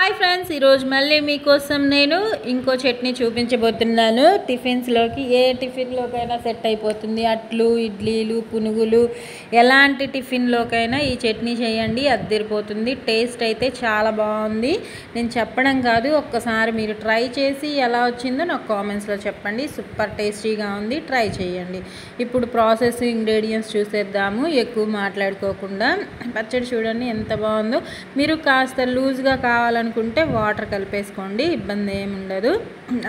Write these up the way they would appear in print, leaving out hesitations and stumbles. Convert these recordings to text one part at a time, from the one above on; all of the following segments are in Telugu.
హాయ్ ఫ్రెండ్స్, ఈరోజు మళ్ళీ మీకోసం నేను ఇంకో చట్నీ చూపించబోతున్నాను. టిఫిన్స్లోకి ఏ టిఫిన్లోకైనా సెట్ అయిపోతుంది. అట్లు, ఇడ్లీలు, పునుగులు, ఎలాంటి టిఫిన్లోకైనా ఈ చట్నీ చేయండి, అద్దరిపోతుంది. టేస్ట్ అయితే చాలా బాగుంది. నేను చెప్పడం కాదు, ఒక్కసారి మీరు ట్రై చేసి ఎలా వచ్చిందో నాకు కామెంట్స్లో చెప్పండి. సూపర్ టేస్టీగా ఉంది, ట్రై చేయండి. ఇప్పుడు ప్రాసెస్, ఇంగ్రీడియంట్స్ చూసేద్దాము ఎక్కువ మాట్లాడుకోకుండా. పచ్చడి చూడండి ఎంత బాగుందో. మీరు కాస్త లూజ్గా కావాలనుకుంటే వాటర్ కలిపేసుకోండి, ఇబ్బంది ఏమి ఉండదు.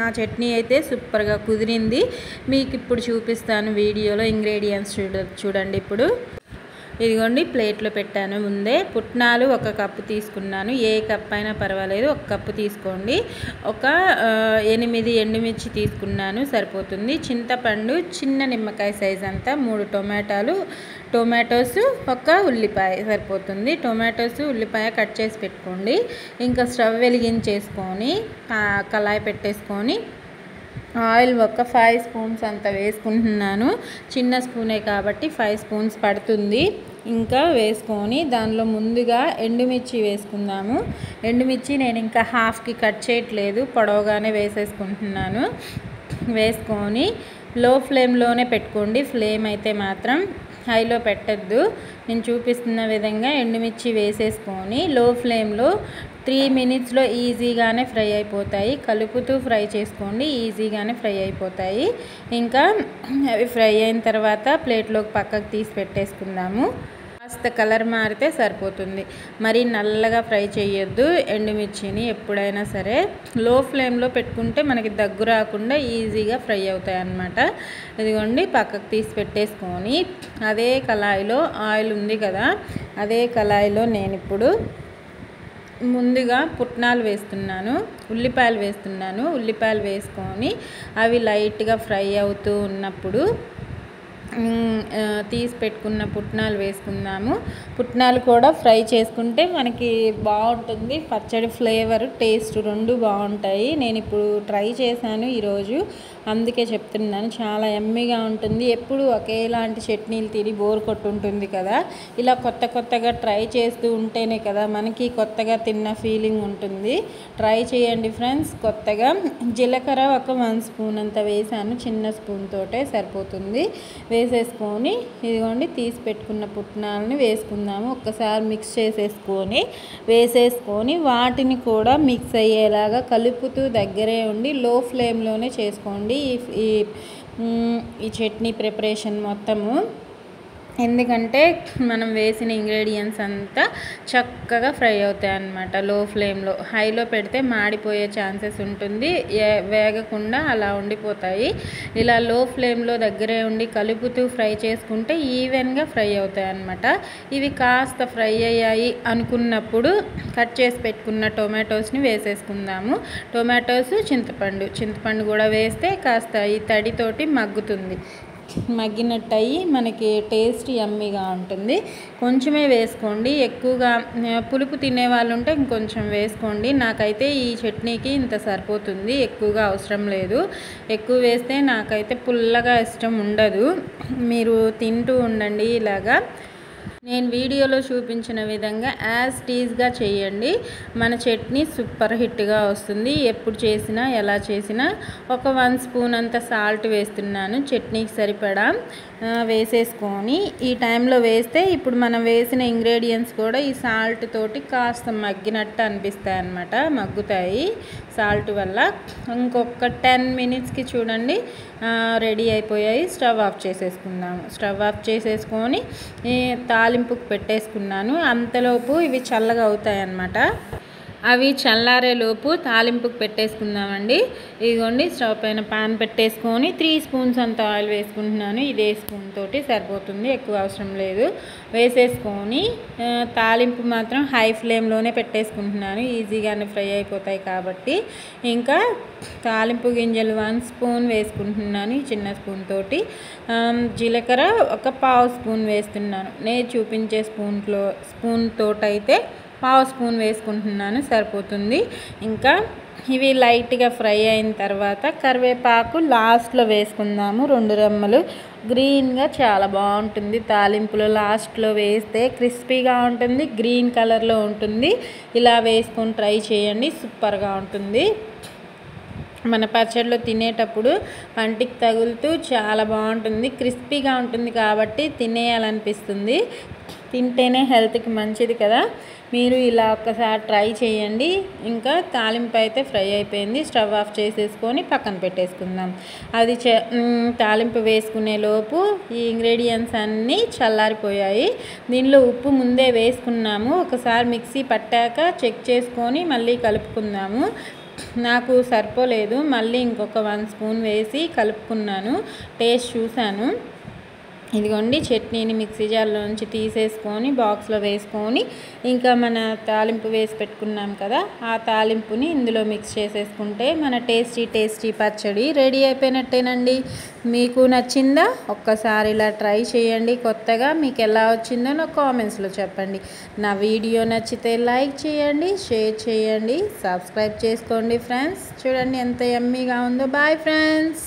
ఆ చట్నీ అయితే సూపర్గా కుదిరింది. మీకు ఇప్పుడు చూపిస్తాను వీడియోలో ఇంగ్రీడియంట్స్ చూడండి. ఇప్పుడు ఇదిగోండి, ప్లేట్లో పెట్టాను ముందే. పుట్నాలు 1 కప్పు తీసుకున్నాను. ఏ కప్ అయినా పర్వాలేదు, 1 కప్పు తీసుకోండి. ఒక 8 ఎండుమిర్చి తీసుకున్నాను, సరిపోతుంది. చింతపండు చిన్న నిమ్మకాయ సైజ్ అంతా, 3 టొమాటోస్, 1 ఉల్లిపాయ సరిపోతుంది. టొమాటోస్, ఉల్లిపాయ కట్ చేసి పెట్టుకోండి. ఇంకా స్టవ్ వెలిగించేసుకొని కళాయి పెట్టేసుకొని ఆయిల్ ఒక 5 స్పూన్స్ అంత వేసుకుంటున్నాను. చిన్న స్పూనే కాబట్టి 5 స్పూన్స్ పడుతుంది. ఇంకా వేసుకొని దానిలో ముందుగా ఎండుమిర్చి వేసుకుందాము. ఎండుమిర్చి నేను ఇంకా హాఫ్కి కట్ చేయట్లేదు, పొడవుగానే వేసేసుకుంటున్నాను. వేసుకొని లో ఫ్లేమ్లోనే పెట్టుకోండి. ఫ్లేమ్ అయితే మాత్రం హైలో పెట్టద్దు. నేను చూపిస్తున్న విధంగా ఎండుమిర్చి వేసేసుకొని లో ఫ్లేమ్లో 3 మినిట్స్లో ఈజీగానే ఫ్రై అయిపోతాయి. కలుపుతూ ఫ్రై చేసుకోండి, ఈజీగానే ఫ్రై అయిపోతాయి. ఇంకా అవి ఫ్రై అయిన తర్వాత ప్లేట్లోకి పక్కకు తీసి పెట్టేసుకుందాము. కాస్త కలర్ మారితే సరిపోతుంది. మరి నల్లగా ఫ్రై చేయొద్దు ఎండుమిర్చిని. ఎప్పుడైనా సరే లో ఫ్లేమ్లో పెట్టుకుంటే మనకి దగ్గు రాకుండా ఈజీగా ఫ్రై అవుతాయి అన్నమాట. ఇదిగోండి, పక్కకు తీసి పెట్టేసుకొని అదే కళాయిలో ఆయిల్ ఉంది కదా, అదే కళాయిలో నేను ఇప్పుడు ముందుగా పుట్నాలు వేస్తున్నాను, ఉల్లిపాయలు వేస్తున్నాను. ఉల్లిపాయలు వేసుకొని అవి లైట్గా ఫ్రై అవుతూ ఉన్నప్పుడు తీసి పెట్టుకున్న పుట్నాలు వేసుకుందాము. పుట్నాలు కూడా ఫ్రై చేసుకుంటే మనకి బాగుంటుంది. పచ్చడి ఫ్లేవర్, టేస్ట్ 2 బాగుంటాయి. నేను ఇప్పుడు ట్రై చేశాను ఈరోజు, అందుకే చెప్తున్నాను. చాలా యమ్మీగా ఉంటుంది. ఎప్పుడు ఒకేలాంటి చట్నీలు తిని బోర్ కొట్టుంటుంది కదా, ఇలా కొత్తగా ట్రై చేస్తూ ఉంటేనే కదా మనకి కొత్తగా తిన్న ఫీలింగ్ ఉంటుంది. ట్రై చేయండి ఫ్రెండ్స్. కొత్తగా జీలకర్ర ఒక 1 స్పూన్ అంత వేసాను, చిన్న స్పూన్ తోటే సరిపోతుంది. వేసేసుకొని ఇదిగోండి, తీసి పెట్టుకున్న పుట్నాలని వేసుకుందాము. ఒక్కసారి మిక్స్ వేసేసుకొని వాటిని కూడా మిక్స్ అయ్యేలాగా కలుపుతూ దగ్గరే ఉండి లో ఫ్లేమ్లోనే చేసుకోండి ఈ చట్నీ ప్రిపరేషన్ మొత్తము. ఎందుకంటే మనం వేసిన ఇంగ్రీడియంట్స్ అంతా చక్కగా ఫ్రై అవుతాయి అన్నమాట. లో ఫ్లేమ్లో, హైలో పెడితే మాడిపోయే ఛాన్సెస్ ఉంటుంది, వేగకుండా అలా ఉండిపోతాయి. ఇలా లో ఫ్లేమ్లో దగ్గరే ఉండి కలుపుతూ ఫ్రై చేసుకుంటే ఈవెన్గా ఫ్రై అవుతాయి అన్నమాట. ఇవి కాస్త ఫ్రై అయ్యాయి అనుకున్నప్పుడు కట్ చేసి పెట్టుకున్న టొమాటోస్ని వేసేసుకుందాము. టొమాటోస్, చింతపండు కూడా వేస్తే కాస్త ఈ తడితోటి మగ్గుతుంది. మగ్గినట్టు అయ్యి మనకి టేస్ట్ యమ్మీగా ఉంటుంది. కొంచెమే వేసుకోండి. ఎక్కువగా పులుపు తినే వాళ్ళు ఉంటే ఇంకొంచెం వేసుకోండి. నాకైతే ఈ చట్నీకి ఇంత సరిపోతుంది, ఎక్కువగా అవసరం లేదు. ఎక్కువ వేస్తే నాకైతే పుల్లగా ఇష్టం ఉండదు. మీరు తింటూ ఉండండి ఇలాగా. నేను వీడియోలో చూపించిన విధంగా యాజ్ టీజ్గా చేయండి. మన చట్నీ సూపర్ హిట్గా వస్తుంది. ఎప్పుడు చేసినా ఎలా చేసినా. ఒక 1 స్పూన్ అంత సాల్ట్ వేస్తున్నాను, చట్నీకి సరిపడా వేసేసుకొని ఈ టైంలో వేస్తే ఇప్పుడు మనం వేసిన ఇంగ్రీడియంట్స్ కూడా ఈ సాల్ట్ తోటి కాస్త మగ్గినట్టు అనిపిస్తాయి అన్నమాట, మగ్గుతాయి సాల్ట్ వల్ల. ఇంకొక 10 మినిట్స్కి చూడండి రెడీ అయిపోయాయి. స్టవ్ ఆఫ్ చేసేసుకుందాము. స్టవ్ ఆఫ్ చేసేసుకొని తాలింపుకు పెట్టేసుకున్నాను. అంతలోపు ఇవి చల్లగా అవుతాయి అన్నమాట. అవి చల్లారేలోపు తాలింపుకు పెట్టేసుకుందామండి. ఇదిగోండి, స్టవ్ పైన పాన్ పెట్టేసుకొని 3 స్పూన్స్ అంత ఆయిల్ వేసుకుంటున్నాను. ఇదే స్పూన్ తోటి సరిపోతుంది, ఎక్కువ అవసరం లేదు. వేసేసుకొని తాలింపు మాత్రం హై ఫ్లేమ్లోనే పెట్టేసుకుంటున్నాను, ఈజీగానే ఫ్రై అయిపోతాయి కాబట్టి. ఇంకా తాలింపు గింజలు 1 స్పూన్ వేసుకుంటున్నాను, చిన్న స్పూన్ తోటి. జీలకర్ర ఒక 1/2 స్పూన్ వేస్తున్నాను. నేను చూపించే స్పూన్ తోటైతే 1/2 స్పూన్ వేసుకుంటున్నాను, సరిపోతుంది. ఇంకా ఇవి లైట్గా ఫ్రై అయిన తర్వాత కరివేపాకు లాస్ట్లో వేసుకుందాము, 2 రెమ్మలు. గ్రీన్గా చాలా బాగుంటుంది తాలింపులో, లాస్ట్లో వేస్తే క్రిస్పీగా ఉంటుంది, గ్రీన్ కలర్లో ఉంటుంది. ఇలా వేసుకొని ట్రై చేయండి, సూపర్గా ఉంటుంది. మన పచ్చడిలో తినేటప్పుడు పంటికి తగులుతూ చాలా బాగుంటుంది, క్రిస్పీగా ఉంటుంది కాబట్టి తినేయాలనిపిస్తుంది. తింటేనే హెల్త్కి మంచిది కదా. మీరు ఇలా ఒక్కసారి ట్రై చేయండి. ఇంకా తాలింపు అయితే ఫ్రై అయిపోయింది, స్టవ్ ఆఫ్ చేసేసుకొని పక్కన పెట్టేసుకుందాం. అది తాలింపు వేసుకునే లోపు ఈ ఇంగ్రీడియంట్స్ అన్నీ చల్లారిపోయాయి. దీనిలో ఉప్పు ముందే వేసుకున్నాము, ఒకసారి మిక్సీ పట్టాక చెక్ చేసుకొని మళ్ళీ కలుపుకుందాము. నాకు సరిపోలేదు, మళ్ళీ ఇంకొక 1 స్పూన్ వేసి కలుపుకున్నాను, టేస్ట్ చూశాను. ఇదిగోండి చట్నీని మిక్సీ జార్లోంచి తీసేసుకొని బాక్స్లో వేసుకొని ఇంకా మన తాలింపు వేసి పెట్టుకున్నాం కదా, ఆ తాలింపుని ఇందులో మిక్స్ చేసేసుకుంటే మన టేస్టీ పచ్చడి రెడీ అయిపోయినట్టేనండి. మీకు నచ్చిందా? ఒక్కసారి ఇలా ట్రై చేయండి. కొత్తగా మీకు ఎలా వచ్చిందో నా కామెంట్స్లో చెప్పండి. నా వీడియో నచ్చితే లైక్ చేయండి, షేర్ చేయండి, సబ్స్క్రైబ్ చేసుకోండి ఫ్రెండ్స్. చూడండి ఎంత యమ్మీగా ఉందో. Bye friends.